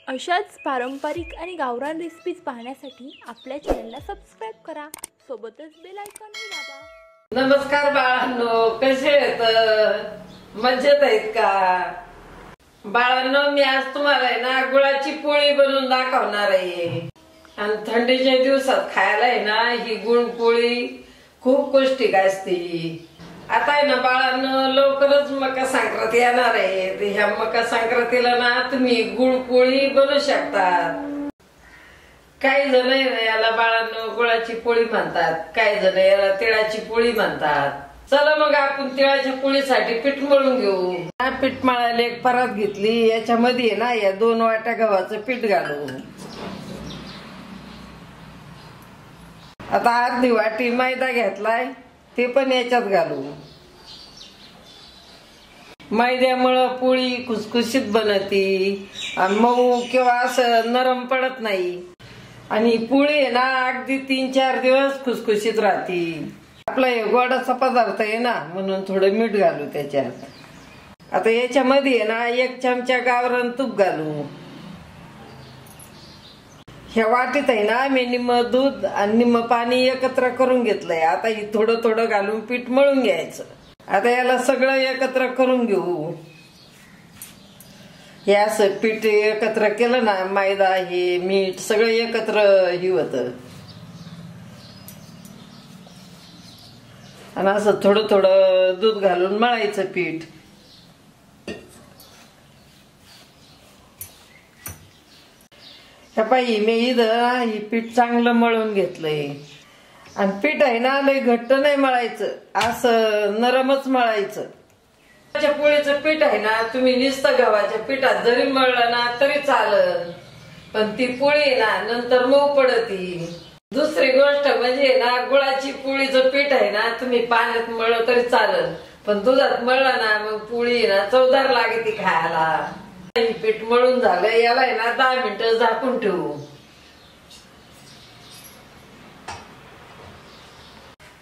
अशाच पारंपरिक आणि गावरान रेसिपीज पाहण्यासाठी आपल्या चॅनलला सबस्क्राइब करा, सोबतच बेल आयकॉनही दाबा। नमस्कार बाळांनो, कसे आहेत? मजेत आहेत का बाळांनो? मी आज तुम्हाला ना गुळाची पोळी बनवून दाखवणार आहे। आणि थंडीच्या दिवसात खायला आहे ना ही गुळ पोळी खूप पौष्टिक असते। आता आहे ना बाळांनो, लवकरच मकर संक्रांत येणार आहे। ह्या मकर संक्रांतीला ना तुम्ही गुळ पोळी बनवू शकतात। काही जण याला बाळांनो गुळाची पोळी म्हणतात, काही जण याला तिळाची पोळी म्हणतात। चला मग आपण तिळाच्या पोळीसाठी पीठ मळून घेऊ। पीठ मळायला एक परात घेतली, याच्यामध्ये ना या 2 वाट्या गव्हाचं पीठ घालू। आता अर्धी वाटी मैदा घेतलाय, ते पण याच्यात घालू। मैद्यामुळे पोळी खुसखुशीत बनती आणि मऊ किंवा असं नरम पडत नाही, आणि पोळी आहे ना अगदी 3-4 दिवस खुसखुशीत राहती। आपला हे गोडाचा पदार्थ आहे ना, म्हणून थोडं मीठ घालू त्याच्यात। आता याच्यामध्ये आहे ना 1 चमचा गावरान तूप घालू। ह्या वाटीत आहे ना मी निम्म दूध आणि निम्म पाणी एकत्र करून घेतलंय। आता ही थोडं थोडं घालून पीठ मळून घ्यायचं। आता याला सगळं एकत्र करून घेऊ। हे असं पीठ एकत्र केलं ना, मैदा हे मीठ सगळं एकत्र हे होतं, आणि असं थोडं थोडं दूध घालून मळायचं पीठ। ह्या पायी मी इथं ही पीठ चांगलं मळून घेतलंय। आणि पीठ आहे ना लय घट्ट नाही मळायचं, असं नरमच मळायचं। पोळीचं पीठ आहे ना तुम्ही नुसतं गव्हाच्या पिठात जरी मळलं ना तरी चालेल, पण ती पोळी ना नंतर मऊ पडती। दुसरी गोष्ट म्हणजे ना गुळाची पोळीचं पीठ आहे ना तुम्ही पाण्यात मळलं तरी चालेल, पण दुधात मळलं ना मग पोळी ना चवदार लागते खायला। पीठ मळून झालं, याला आहे ना 10 मिनिटं झाकून ठेवू।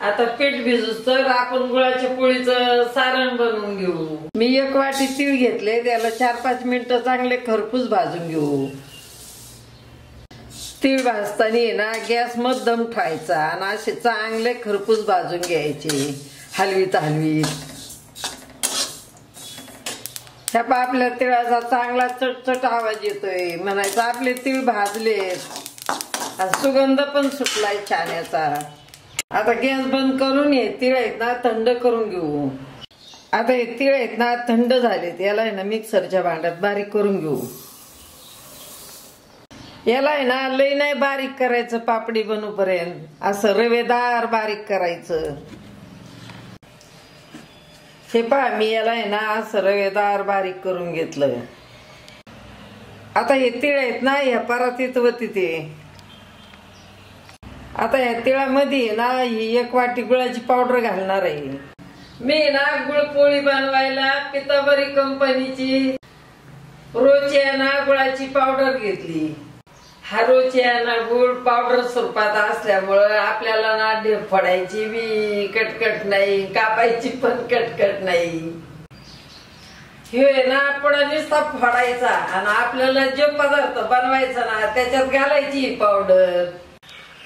आता पीठ भिजूस तर आपण गुळाच्या पोळीचं सारण बनवून घेऊ। मी 1 वाटी तीळ घेतले, त्याला 4-5 मिनिटं चांगले खरपूस भाजून घेऊ। तीळ भाजताना ना गॅस मध्यम ठेवायचा आणि असे चांगले खरपूस भाजून घ्यायचे, हलवीत हलवीत। ह्या आपल्या तिळाचा चांगला चटचट आवाज येतोय, म्हणायचं आपले तीळ भाजलेत, सुगंध पण सुटलाय छान याचा। आता गॅस बंद करून हे तीळ आहेत ना थंड करून घेऊ। आता हे तीळ आहेत ना थंड झालेत, याला आहे ना मिक्सरच्या भांड्यात बारीक करून घेऊ। याला आहे ना लय नाही बारीक करायचं, पापडी बनूपर्यंत असं रवेदार बारीक करायचं। हे पहा मी याला आहे ना असं रवेदार बारीक करून घेतलं। आता हे तीळ आहेत ना ह्या परातीत वती ते। आता या तिळामध्ये ना ही 1 वाटी गुळाची पावडर घालणार आहे। मी ना गुळपोळी बनवायला पितांबरी कंपनीची रुचियाना गुळाची पावडर घेतली। हा रुचियाना गुळ पावडर स्वरूपात असल्यामुळं आपल्याला ना ढेप फोडायची बी कटकट नाही, कापायची पण कटकट नाही। हे ना आपण नुसता फोडायचा आणि आपल्याला जे पदार्थ बनवायचा ना त्याच्यात घालायची ही पावडर।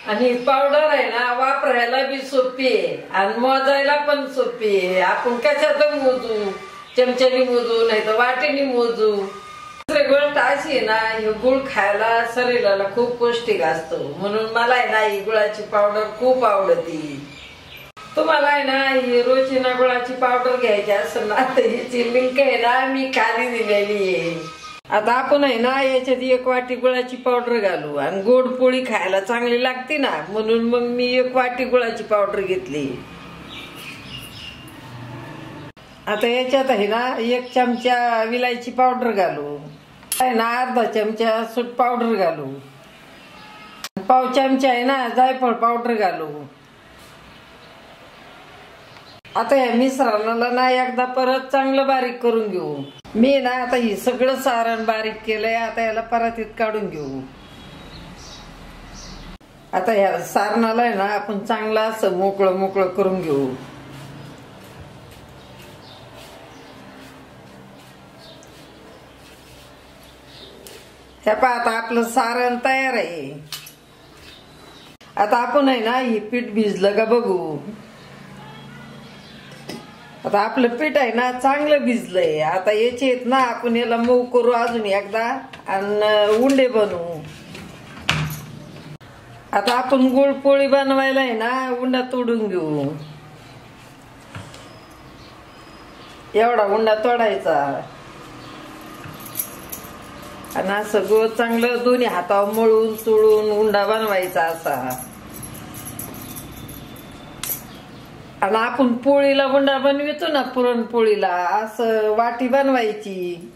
आणि पावडर आहे ना वापरायला बी सोपी आहे आणि मोजायला पण सोपी आहे। आपण कशात मोजू, चमच्यानी मोजू नाही तर वाटीनी मोजू। दुसरी गोष्ट अशी आहे ना हे गुळ खायला शरीराला खूप पौष्टिक असतो, म्हणून मला आहे ना ही गुळाची पावडर खूप आवडती। तुम्हाला आहे ना ही रुचियाना गुळाची पावडर घ्यायची असेल ना तर हिची लिंक आहे ना मी खाली दिलेली आहे। आता आपण आहे ना याच्यात 1 वाटी गुळाची पावडर घालू, आणि गोड पोळी खायला चांगली लागते ना, म्हणून मग मी 1 वाटी गुळाची पावडर घेतली। आता याच्यात आहे ना 1 चमचा विलायची पावडर घालू, आहे ना अर्धा चमचा सूट पावडर घालू, 1/2 चमचा आहे ना जायफळ पावडर घालू। आता या मिश्रणाला ना एकदा परत चांगलं बारीक करून घेऊ। मी ना आता ही सगळं सारण बारीक केलंय, आता याला परातीत काढून घेऊ। आता ह्या सारणाला आहे ना आपण चांगलं असं मोकळं मोकळं करून घेऊ। हे पहा आता आपलं सारण तयार आहे. आता आपण आहे ना हे पीठ भिजलं का बघू. आता आपलं पीठ आहे ना चांगलं भिजलंय. आता याचे ना आपण याला मऊ करू अजून एकदा आणि उंडे बनवू. आता आपण गुळपोळी बनवायला आहे ना उंडा तोडून घेऊ. एवढा उंडा तोडायचा आणि असं गुळ चांगलं दोन्ही हातावर मळून चुळून उंडा बनवायचा असा. आणि आपण पोळीला उंडा बनवितो ना पुरणपोळीला असं वाटी बनवायची.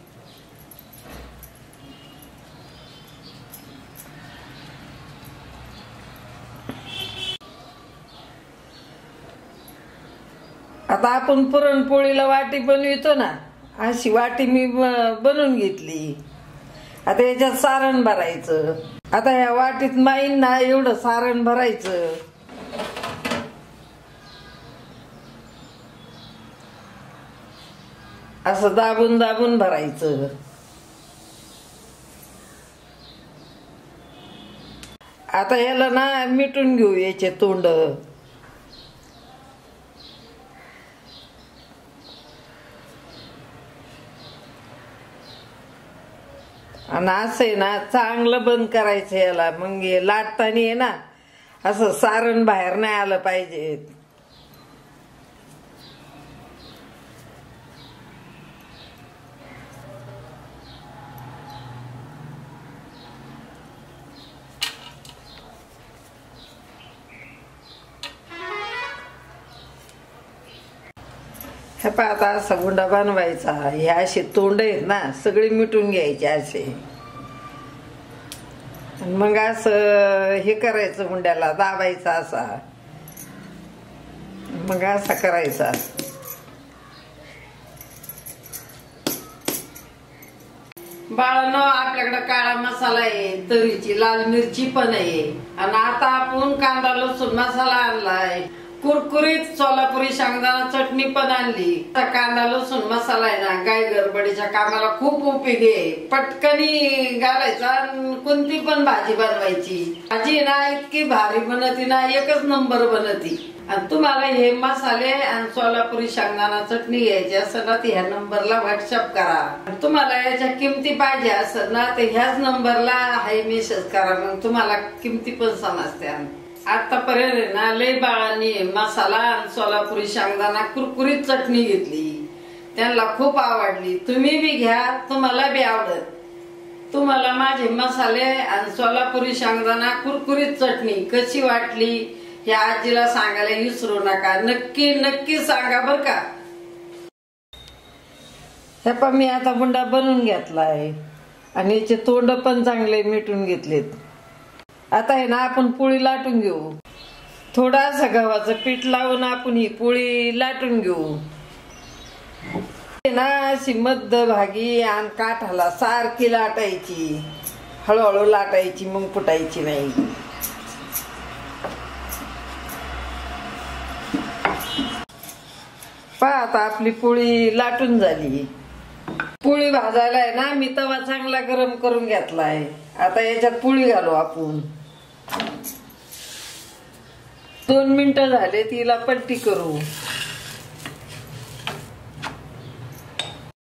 आता आपण पुरणपोळीला वाटी बनवितो ना अशी वाटी मी बनवून घेतली. आता याच्यात सारण भरायचं. आता ह्या वाटीत माईन ना एवढं सारण भरायचं. असं दाबून दाबून भरायचं. आता याला ना मिटून घेऊ याचे तोंड. आणि असं आहे ना चांगलं बंद करायचं याला. मग लाटताना आहे ना असं सारण बाहेर नाही आलं पाहिजे. हे पहा आता असा गुंडा बनवायचा. हे असे तोंड आहेत ना सगळे मिटून घ्यायचे असे. मग असं हे करायचं गुंड्याला दाबायचा असा. मग असा करायचा. बाळांनो आपल्याकडे काळा मसाला आहे, तरीची लाल मिरची पण आहे आणि आता आपण कांदा लसूण मसाला आणलाय. कुरकुरीत सोलापुरी शेंगदाणा चटणी पण आणली. कांदा लसूण मसाला आहे ना गाय गडबडीच्या कामाला खूप उपयोगी आहे. पटकनी घालायचा कोणती पण भाजी बनवायची. भाजी ना इतकी भारी बनती ना एकच नंबर बनती. आणि तुम्हाला हे मसाले आणि सोलापुरी शेंगदाणा चटणी घ्यायची असेल ना ह्या नंबरला व्हॉट्सअप करा. तुम्हाला याच्या किमती पाहिजे असेल ना तर ह्याच नंबरला हाय मेसेज करा. मग तुम्हाला किमती पण समजते. आतापर्यंत ना लय बाळांनी मसाला आणि सोलापुरी शेंगदाणा कुरकुरीत चटणी घेतली. त्यांना खूप आवडली. तुम्ही बी घ्या, तुम्हाला बी आवडत. तुम्हाला माझे मसाले आणि सोलापुरी शेंगदाणा कुरकुरीत चटणी कशी वाटली हे आजीला सांगायला विसरू नका. नक्की नक्की सांगा बर का. हे पण मी आता बुंडा बनवून घेतलाय आणि याचे तोंड पण चांगले मिटून घेतलेत. आता आहे ना आपण पोळी लाटून घेऊ. थोडासा गव्हाचं पीठ लावून आपण ही पोळी लाटून घेऊ. ना अशी मध्यभागी आणि काठाला सारखी लाटायची. हळूहळू लाटायची मग फुटायची नाही. पहा आता आपली पोळी लाटून झाली. पोळी भाजायला आहे ना मी तवा चांगला गरम करून घेतलाय. आता याच्यात पोळी घालू आपण. 2 मिनिटं झाले तिला पलटी करू.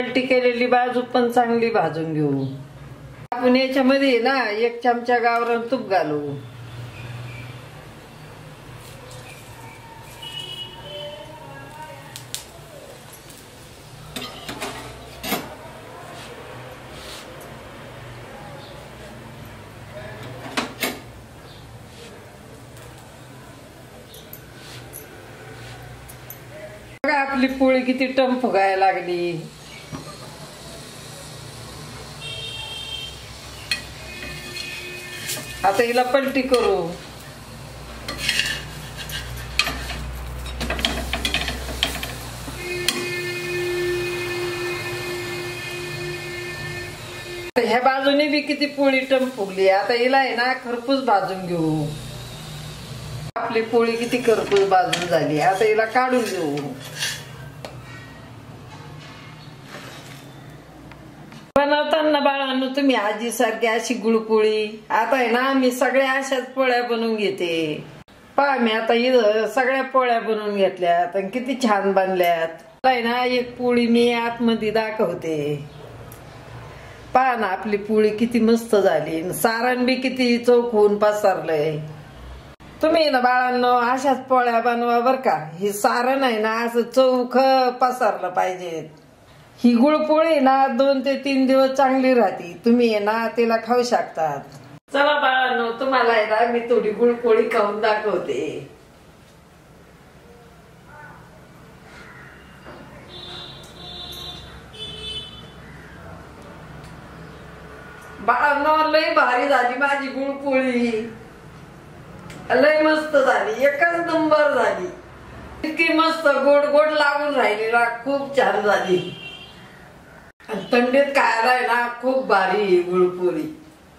पलटी केलेली बाजू पण चांगली भाजून घेऊ. आपण याच्यामध्ये ना 1 चमचा गावरान तूप घालू. बघा आपली पोळी किती टम फुगायला लागली. आता हिला पलटी करू. ह्या बाजूने बी किती पोळी टम फुगली. आता हिला आहे ना खरपूस भाजून घेऊ. आपली पोळी किती खरपूस भाजून झाली. आता हिला काढून घेऊ. बनवताना बाळांनो बाळांनो, तुम्ही आजी सारखी अशी गुळपोळी आता आहे ना, मी सगळ्या अशाच पोळ्या बनवून घेते. पहा, मी आता इथं सगळ्या पोळ्या बनवून घेतल्यात आणि किती छान बनल्यात. आहे ना, एक पोळी मी आतमध्ये दाखवते. पहा ना, आपली पोळी किती मस्त झाली. सारण बी किती चौकून पसरलंय. तुम्ही ना बाळांनो अशाच पोळ्या बनवा बर का. ही सारण आहे ना असं चौख पसरलं पाहिजे. ही गुळपोळी ना 2 ते 3 दिवस चांगली राहते. तुम्ही ना तिला खाऊ शकतात. चला बाळांनो, तुम्हाला आहे ना मी थोडी गुळपोळी खाऊन दाखवते. बाळांनो, लय भारी झाली माझी गुळपोळी. लय मस्त झाली, एकच नंबर झाली. इतकी मस्त गोड गोड लागून राहिली ना, खूप छान झाली. आणि थंडीत खायला आहे ना खूप भारी गुळपोळी.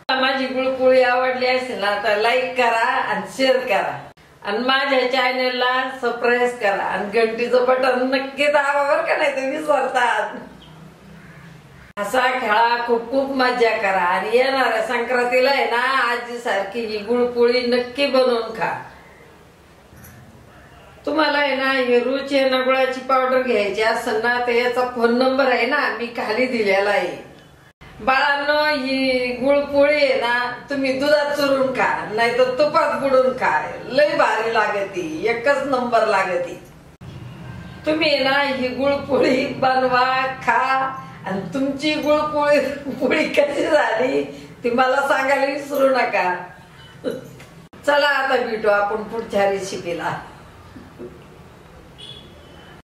माझी गुळपोळी आवडली असेल ना तर लाईक करा आणि शेअर करा आणि माझ्या चॅनलला सबस्क्राईब करा आणि घंटीचं बटन नक्की दाबा बरं का, नाही तर विसरतात. असा खेळा, खूप खूप मजा करा आणि येणाऱ्या संक्रांतीला आहे ना आजी सारखी ही गुळपोळी नक्की बनवून खा. तुम्हाला आहे ना हे रुचियाना गुळाची पावडर घ्यायची असेल ना तर याचा फोन नंबर आहे ना मी खाली दिलेला आहे. बाळांनो, ही गुळपोळी आहे ना तुम्ही दुधात चुरून खा नाही तर तुपात बुडून खा. लय भारी लागती, एकच नंबर लागती. तुम्ही ना ही गुळपोळी बनवा, खा आणि तुमची गुळपोळी कशी झाली ती मला सांगायला विसरू नका. चला आता भेटू आपण पुढच्या रेसिपीला.